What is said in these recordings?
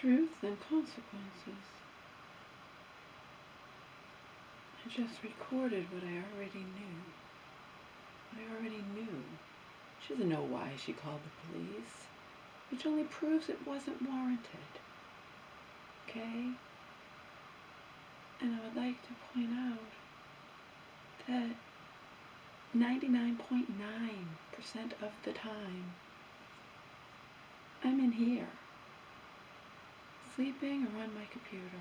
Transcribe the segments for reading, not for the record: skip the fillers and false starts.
truth and consequences. I just recorded what I already knew. What I already knew. She doesn't know why she called the police, which only proves it wasn't warranted. Okay? And I would like to point out that 99.9% of the time, I'm in here, sleeping or on my computer.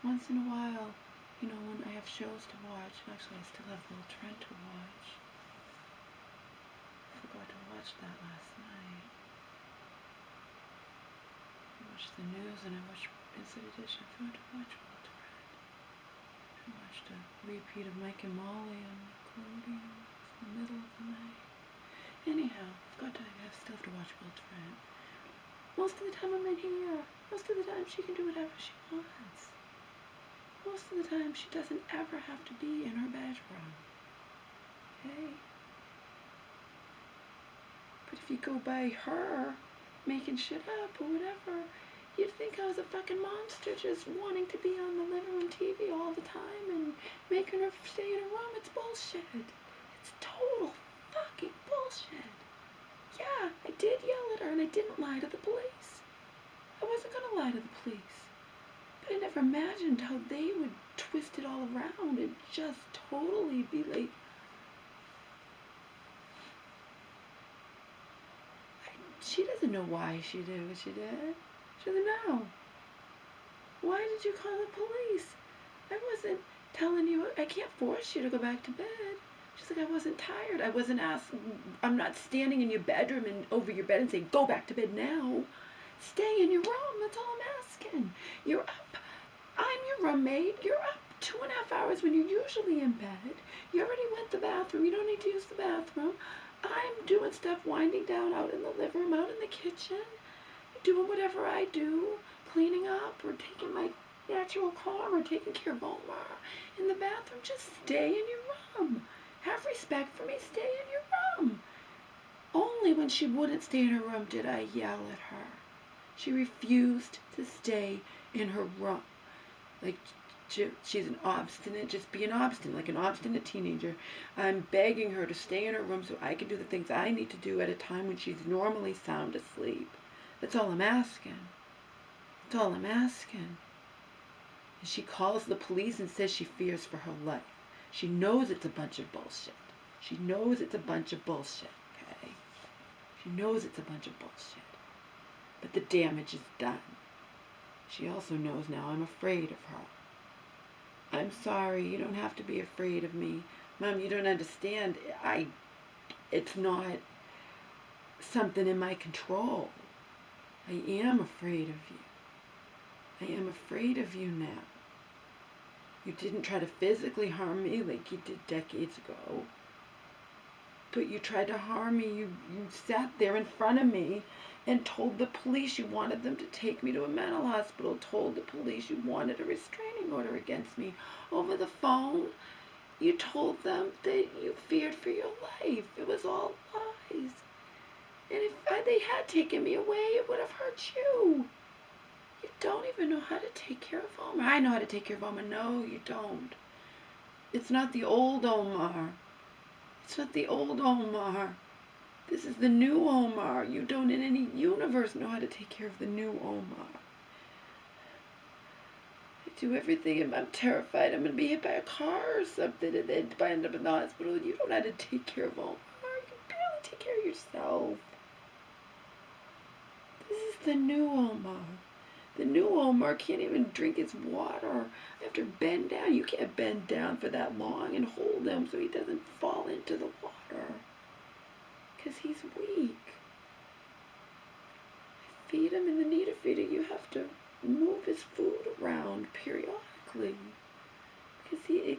Once in a while, you know, when I have shows to watch, actually I still have Little Trent to watch. I forgot to watch that last night. I watched the news and I watched Inside Edition. I forgot to watch Little Trent. I watched a repeat of Mike and Molly on Nickelodeon in the middle of the night. Anyhow, I still have to watch Will Trent. Most of the time I'm in here. Most of the time she can do whatever she wants. Most of the time she doesn't ever have to be in her bedroom. Okay? But if you go by her making shit up or whatever, you'd think I was a fucking monster just wanting to be on the living room TV all the time and making her stay in her room. It's bullshit. It's total fucking bullshit. Yeah, I did yell at her and I didn't lie to the police. I wasn't gonna lie to the police. But I never imagined how they would twist it all around and just totally be like, she doesn't know why she did what she did. She doesn't know. Why did you call the police? I wasn't telling you, I can't force you to go back to bed. She's like, I wasn't tired. I wasn't asking, I'm not standing in your bedroom and over your bed and saying, go back to bed now. Stay in your room, that's all I'm asking. You're up. I'm your roommate. You're up 2.5 hours when you're usually in bed. You already went to the bathroom. You don't need to use the bathroom. I'm doing stuff, winding down out in the living room, out in the kitchen, doing whatever I do, cleaning up or taking my natural calm or taking care of Omar in the bathroom. Just stay in your room. Have respect for me. Stay in your room. Only when she wouldn't stay in her room did I yell at her. She refused to stay in her room. Like, she's an obstinate, just being obstinate, like an obstinate teenager. I'm begging her to stay in her room so I can do the things I need to do at a time when she's normally sound asleep. That's all I'm asking. That's all I'm asking. And she calls the police and says she fears for her life. She knows it's a bunch of bullshit. She knows it's a bunch of bullshit, okay? She knows it's a bunch of bullshit. But the damage is done. She also knows now I'm afraid of her. I'm sorry, you don't have to be afraid of me. Mom, you don't understand. It's not something in my control. I am afraid of you. I am afraid of you now. You didn't try to physically harm me like you did decades ago. But you tried to harm me. You sat there in front of me and told the police you wanted them to take me to a mental hospital, told the police you wanted a restraining order against me over the phone. You told them that you feared for your life. It was all lies. And if they had taken me away, it would have hurt you. You don't even know how to take care of Omar. I know how to take care of Omar. No, you don't. It's not the old Omar. It's not the old Omar. This is the new Omar. You don't in any universe know how to take care of the new Omar. I do everything and I'm terrified I'm going to be hit by a car or something and then end up in the hospital and you don't know how to take care of Omar. You can barely take care of yourself. This is the new Omar. The new Omar can't even drink his water. I have to bend down. You can't bend down for that long and hold him so he doesn't fall into the water. Because he's weak. I feed him in the needle feeder. You have to move his food around periodically. Because he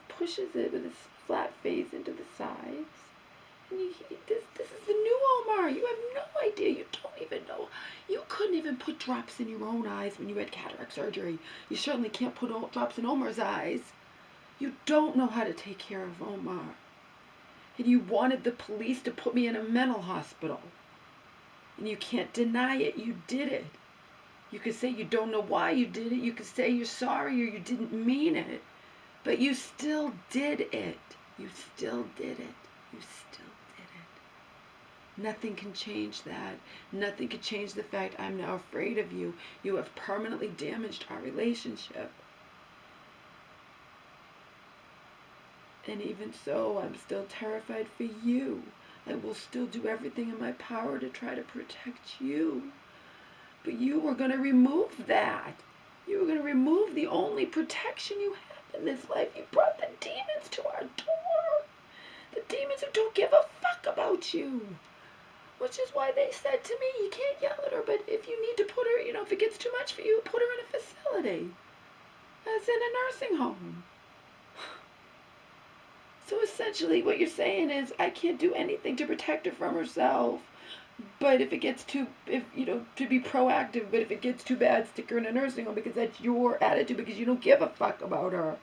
pushes it with his flat face into the sides. And this is the new Omar. You have no idea. You don't even know. You couldn't even put drops in your own eyes when you had cataract surgery. You certainly can't put drops in Omar's eyes. You don't know how to take care of Omar. And you wanted the police to put me in a mental hospital. And you can't deny it. You did it. You could say you don't know why you did it. You could say you're sorry or you didn't mean it. But you still did it. You still did it. You still did it. Nothing can change that. Nothing can change the fact I'm now afraid of you. You have permanently damaged our relationship. And even so, I'm still terrified for you. I will still do everything in my power to try to protect you. But you were going to remove that. You were going to remove the only protection you have in this life. You brought the demons to our door. The demons who don't give a fuck about you. Which is why they said to me, you can't yell at her, but if you need to put her, if it gets too much for you, put her in a facility. As in a nursing home. So essentially what you're saying is, I can't do anything to protect her from herself. But if it gets to be proactive, but if it gets too bad, stick her in a nursing home because that's your attitude, because you don't give a fuck about her.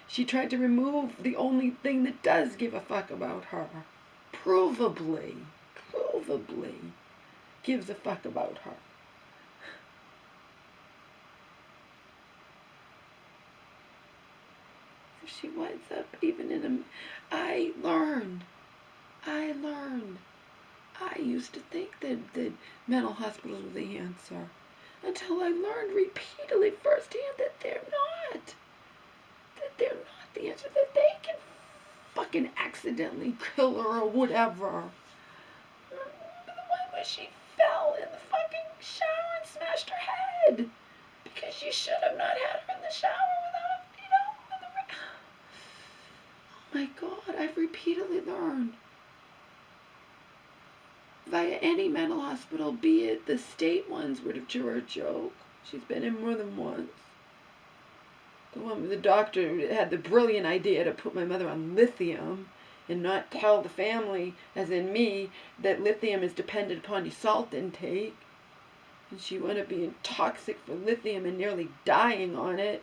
She tried to remove the only thing that does give a fuck about her. Provably gives a fuck about her. If she winds up even in a... I learned. I used to think that mental hospitals were the answer. Until I learned repeatedly firsthand that they're not. That they're not the answer. That they can fucking accidentally kill her or whatever. The one where she fell in the fucking shower and smashed her head. Because you should have not had her in the shower without, Oh my God, I've repeatedly learned. Via any mental hospital, be it the state ones, which are a joke. She's been in more than once. The one where the doctor had the brilliant idea to put my mother on lithium and not tell the family, as in me, that lithium is dependent upon your salt intake. And she wound up being toxic for lithium and nearly dying on it.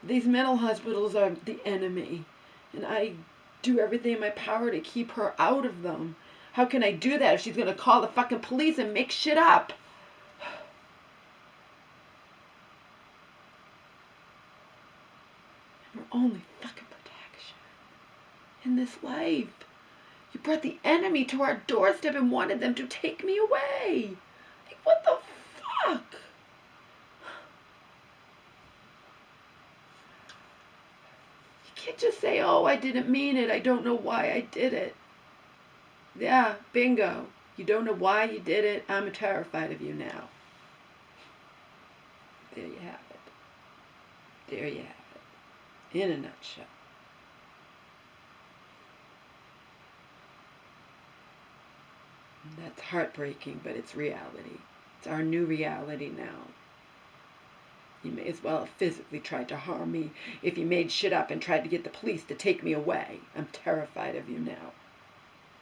These mental hospitals are the enemy. And I do everything in my power to keep her out of them. How can I do that if she's going to call the fucking police and make shit up? And we're only fucking protection in this life. You brought the enemy to our doorstep and wanted them to take me away. Like, what the fuck? You can't just say, oh, I didn't mean it. I don't know why I did it. Yeah, bingo. You don't know why you did it. I'm terrified of you now. There you have it. There you have it. In a nutshell. That's heartbreaking, but it's reality. It's our new reality now. You may as well have physically tried to harm me if you made shit up and tried to get the police to take me away. I'm terrified of you now.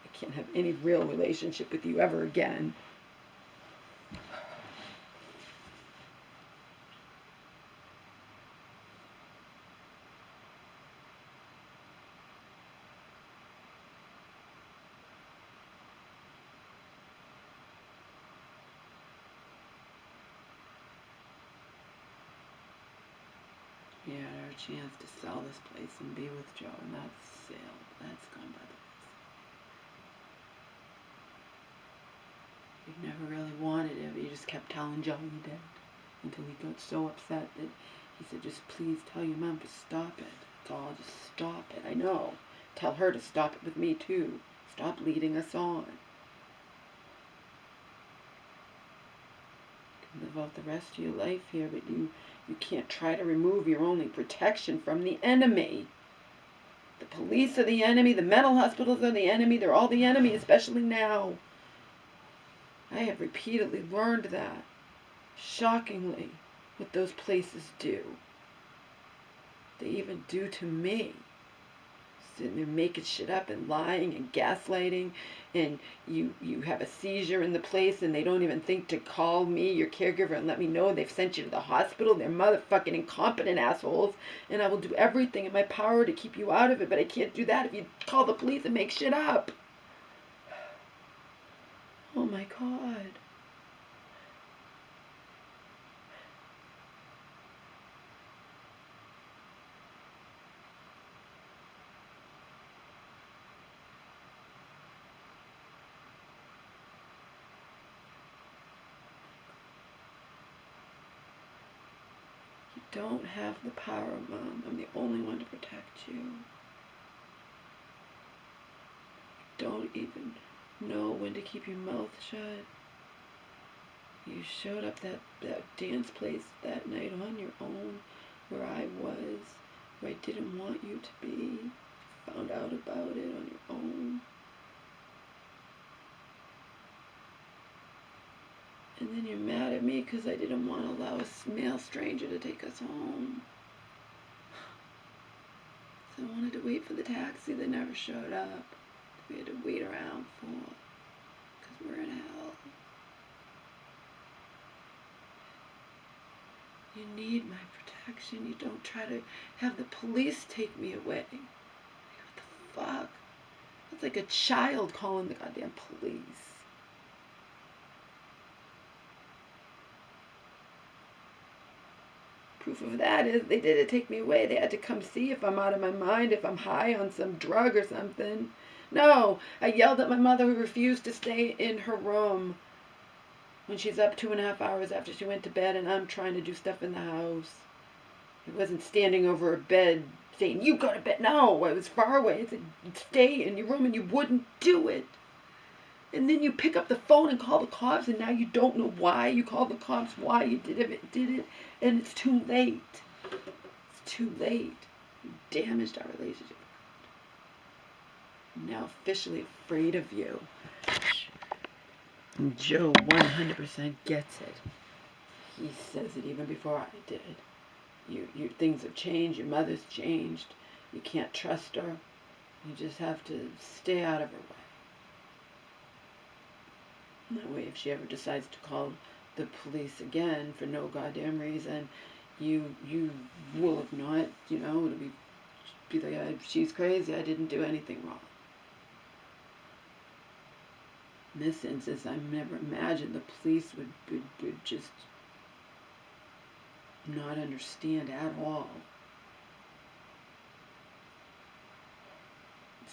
I can't have any real relationship with you ever again. Yeah, our chance to sell this place and be with Joe, and that's sailed. That's gone by the wayside. You never really wanted it, but you just kept telling Joe you did. Until he got so upset that he said, just please tell your mom to stop it. That's all, just stop it. I know. Tell her to stop it with me too. Stop leading us on. You can live out the rest of your life here, but you can't try to remove your only protection from the enemy. The police are the enemy. The mental hospitals are the enemy. They're all the enemy, especially now. I have repeatedly learned that. Shockingly, what those places do. They even do to me. Sitting there making shit up and lying and gaslighting, and you have a seizure in the place and they don't even think to call me, your caregiver, and let me know they've sent you to the hospital. They're motherfucking incompetent assholes, and I will do everything in my power to keep you out of it, but I can't do that if you call the police and make shit up. Oh my God. don't have the power, Mom. I'm the only one to protect you. Don't even know when to keep your mouth shut. You showed up that dance place that night on your own, where I was, where I didn't want you to be. Found out about it on your own. And then you're mad at me because I didn't want to allow a male stranger to take us home. So I wanted to wait for the taxi that never showed up. We had to wait around for, because we're in hell. You need my protection. You don't try to have the police take me away. What the fuck? That's like a child calling the goddamn police. Proof of that is they did take me away. They had to come see if I'm out of my mind, if I'm high on some drug or something. No, I yelled at my mother who refused to stay in her room when she's up 2.5 hours after she went to bed and I'm trying to do stuff in the house. I wasn't standing over her bed saying, you go to bed. No, I was far away. I said, stay in your room, and you wouldn't do it. And then you pick up the phone and call the cops, and now you don't know why you called the cops, why you did it, and it's too late. It's too late. You damaged our relationship. I'm now officially afraid of you. And Joe 100% gets it. He says it even before I did. You things have changed. Your mother's changed. You can't trust her. You just have to stay out of her way. That way, if she ever decides to call the police again for no goddamn reason, you will have not, it'll be like, she's crazy, I didn't do anything wrong. In this instance, I never imagined the police would just not understand at all.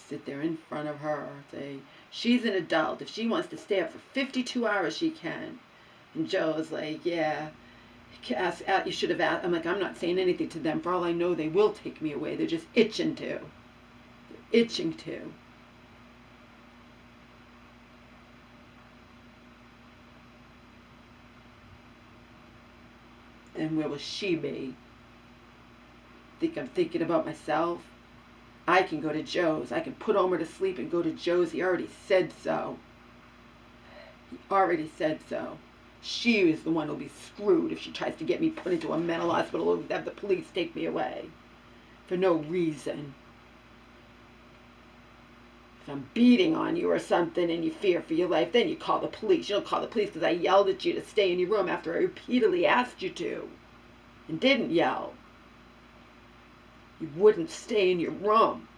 Sit there in front of her, say, she's an adult. If she wants to stay up for 52 hours, she can. And Joe's like, yeah, you should have asked. I'm like, I'm not saying anything to them. For all I know, they will take me away. They're just itching to. They're itching to. Then where will she be? Think I'm thinking about myself? I can go to Joe's. I can put Omer to sleep and go to Joe's. He already said so. He already said so. She is the one who'll be screwed if she tries to get me put into a mental hospital or have the police take me away. For no reason. If I'm beating on you or something and you fear for your life, then you call the police. You don't call the police because I yelled at you to stay in your room after I repeatedly asked you to. And didn't yell. You wouldn't stay in your room.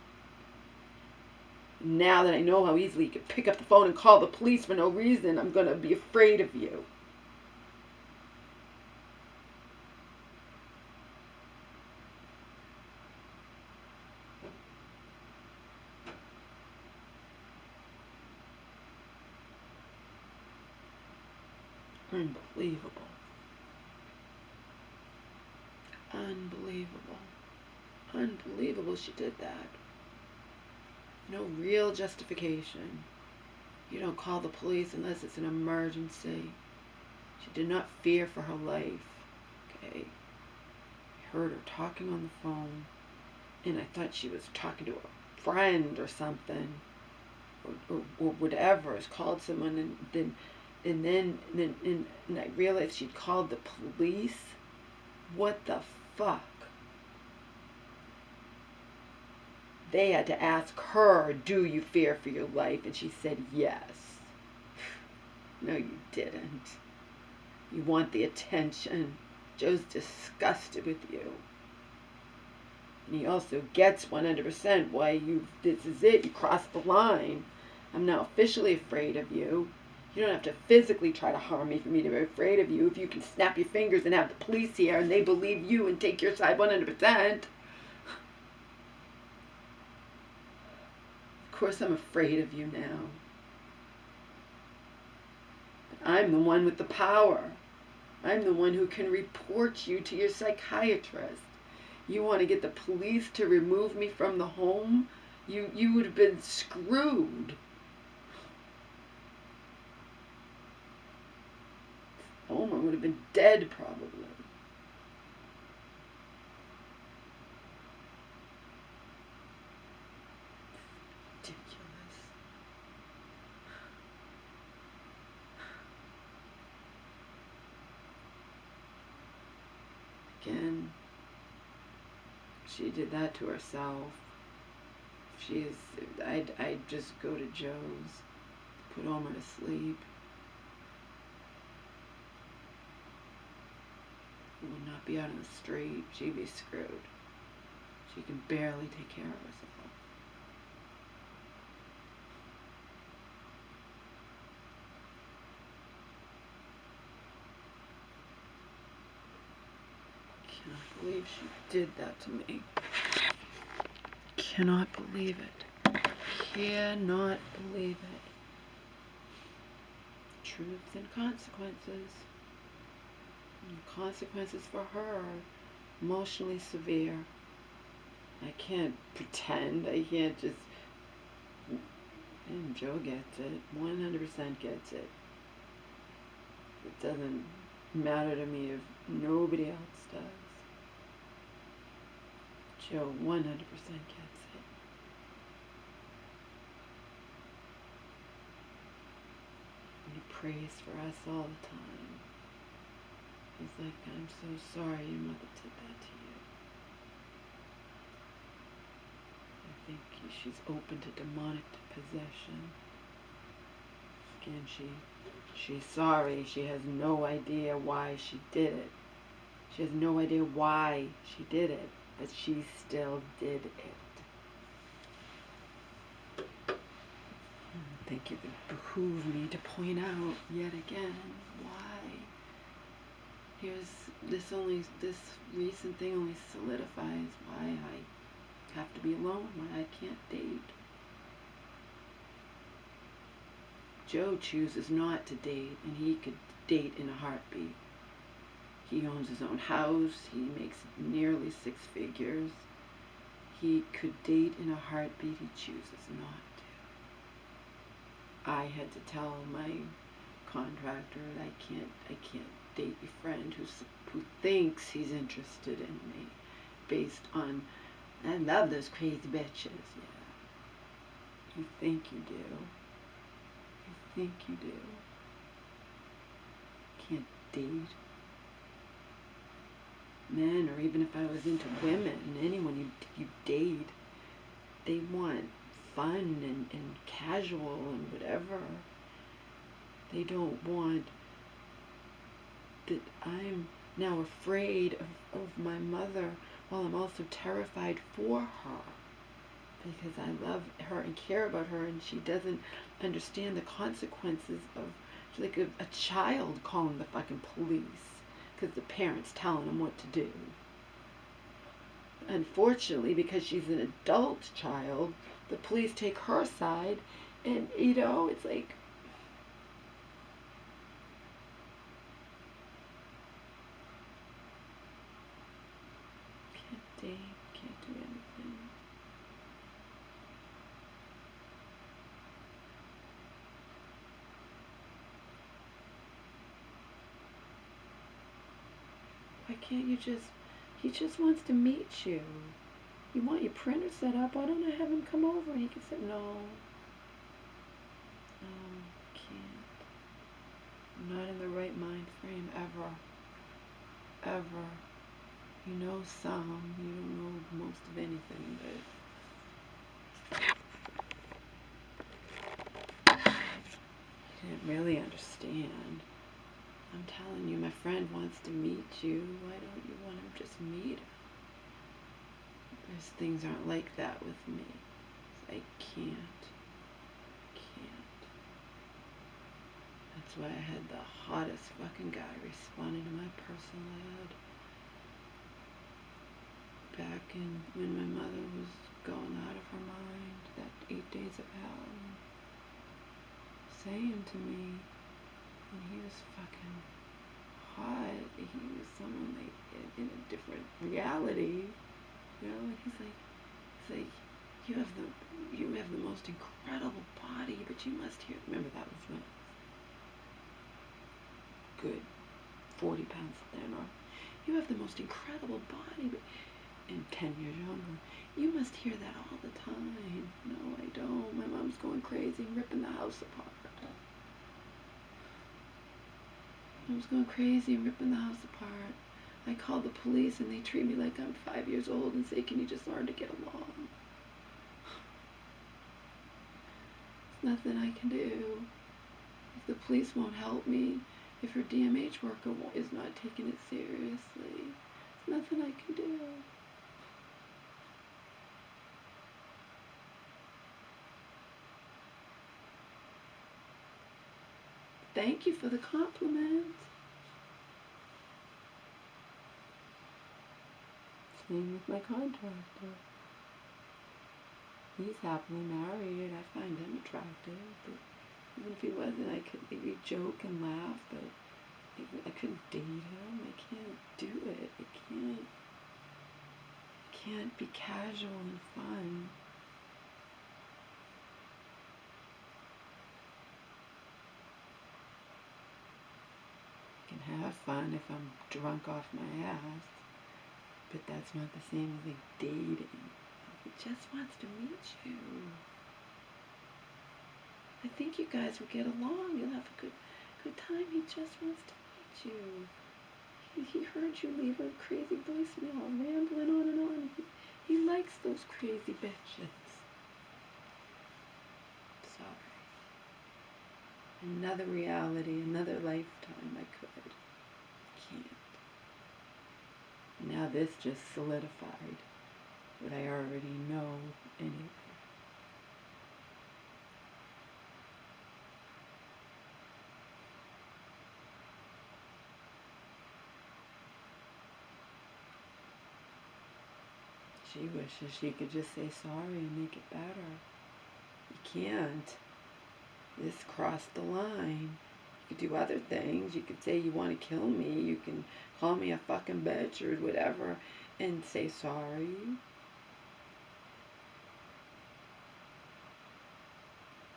Now that I know how easily you could pick up the phone and call the police for no reason, I'm going to be afraid of you. Unbelievable. Unbelievable. Unbelievable she did that. No real justification. You don't call the police unless it's an emergency. She did not fear for her life. Okay. I heard her talking on the phone, and I thought she was talking to a friend or something, or whatever. It's called someone, and then I realized she'd called the police. What the fuck? They had to ask her, do you fear for your life? And she said yes. No, you didn't. You want the attention. Joe's disgusted with you. And he also gets 100% why this is it. You crossed the line. I'm now officially afraid of you. You don't have to physically try to harm me for me to be afraid of you. If you can snap your fingers and have the police here and they believe you and take your side 100%. Of course I'm afraid of you now. But I'm the one with the power. I'm the one who can report you to your psychiatrist. You want to get the police to remove me from the home? You would have been screwed. Omar would have been dead, probably. Ridiculous. Again, she did that to herself. I'd just go to Joe's, put Omar to sleep. He would not be out on the street. She'd be screwed. She can barely take care of herself. I cannot believe she did that to me. Cannot believe it. Cannot believe it. Truths and consequences. And consequences for her are emotionally severe. I can't pretend. I can't just... And Joe gets it. 100% gets it. It doesn't matter to me if nobody else does. Joe 100% gets it. And he prays for us all the time. He's like, I'm so sorry your mother did that to you. I think she's open to demonic possession. Again, she's sorry. She has no idea why she did it. She has no idea why she did it, but she still did it. I think it would behoove me to point out yet again why. This recent thing only solidifies why I have to be alone, why I can't date. Joe chooses not to date, and he could date in a heartbeat. He owns his own house. He makes nearly 6 figures. He could date in a heartbeat. He chooses not to. I had to tell my contractor that I can't date a friend who thinks he's interested in me based on, I love those crazy bitches. Yeah. You think you do. You think you do. Can't date men, or even if I was into women, anyone you date, they want fun and casual and whatever. They don't want that I'm now afraid of my mother while I'm also terrified for her because I love her and care about her, and she doesn't understand the consequences of, she's like a child calling the fucking police because the parents telling them what to do. Unfortunately, because she's an adult child, the police take her side, and it's like, can't date, can't do anything. Why can't you just, he just wants to meet you. You want your printer set up, why don't I have him come over and he can say, no, can't. I'm not in the right mind frame ever. Ever. You know some, you don't know most of anything, but you didn't really understand. I'm telling you, my friend wants to meet you. Why don't you want him to just meet her? Those things aren't like that with me. I can't. That's why I had the hottest fucking guy responding to my personal ad. Back in when my mother was going out of her mind, that 8 days of hell, saying to me, and he was fucking hot. someone like in a different reality, you know. And he's like, you have the most incredible body, but you must hear. Remember, that was when good 40 pounds thinner. You have the most incredible body, but and 10 years younger. You must hear that all the time. No, I don't. My mom's going crazy and ripping the house apart. Mom's going crazy and ripping the house apart. I call the police and they treat me like I'm 5 years old and say, can you just learn to get along? There's nothing I can do. If the police won't help me, if her DMH worker is not taking it seriously, there's nothing I can do. Thank you for the compliment. Same with my contractor. He's happily married. I find him attractive. But even if he wasn't, I could maybe joke and laugh, but I couldn't date him. I can't do it. I can't be casual and fun. I can have fun if I'm drunk off my ass, but that's not the same as like dating. He just wants to meet you. I think you guys will get along. You'll have a good time. He just wants to meet you. He heard you leave a crazy voicemail, rambling on and on. He likes those crazy bitches. Sorry. Another reality, another lifetime. I could. Can't. Now this just solidified what I already know anyway. She wishes she could just say sorry and make it better. You can't. This crossed the line. You could do other things. You could say you want to kill me. You can call me a fucking bitch or whatever and say sorry.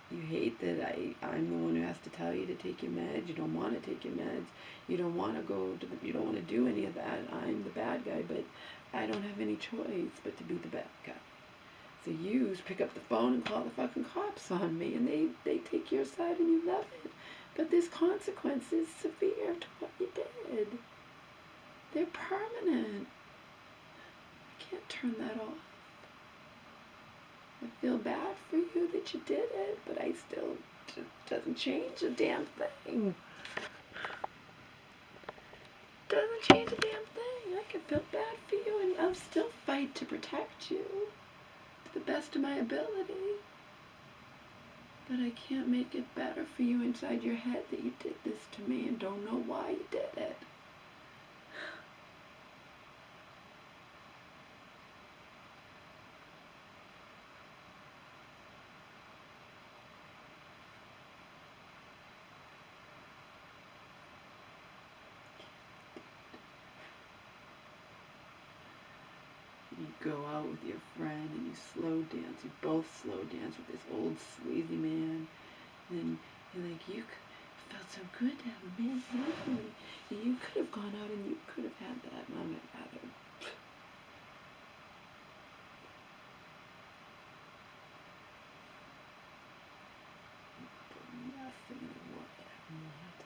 You hate that I'm the one who has to tell you to take your meds. You don't want to take your meds. You don't want to go to you don't want to do any of that. I'm the bad guy, but I don't have any choice but to be the bad guy. So you pick up the phone and call the fucking cops on me, and they take your side and you love it. But there's consequences severe to what you did. They're permanent. I can't turn that off. I feel bad for you that you did it, but I still, it doesn't change a damn thing. Doesn't change a damn thing. I can feel bad for you and I'll still fight to protect you to the best of my ability. But I can't make it better for you inside your head that you did this to me and don't know why you did it. You go out with your friend and you slow dance. You both slow dance with this old sleazy man. And you're like, you felt so good to have a man with me. And you could have gone out and you could have had that. And I'm rather. Nothing in the world that I want.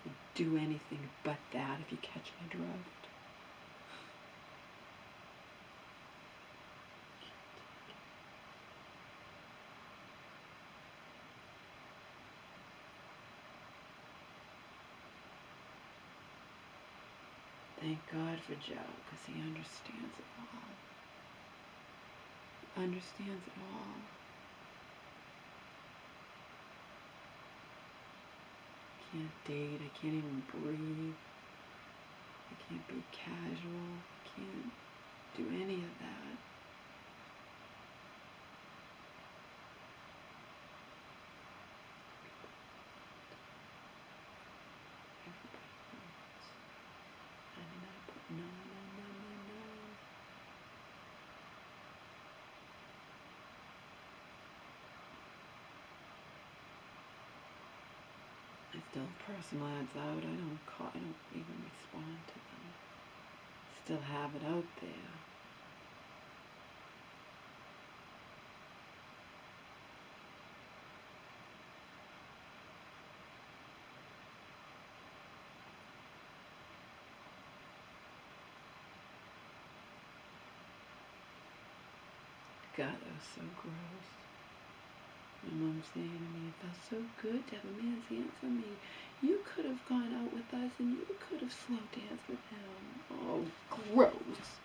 I'd do anything but that if you catch my drift. Thank God for Joe, because he understands it all. Understands it all. I can't date, I can't even breathe. I can't be casual. I can't do any of that. Still personal ads out. I don't even respond to them. Still have it out there. God, that was so gross. My mom saying to me, it felt so good to have a man's hands on me. You could have gone out with us and you could have slow danced with him. Oh, gross.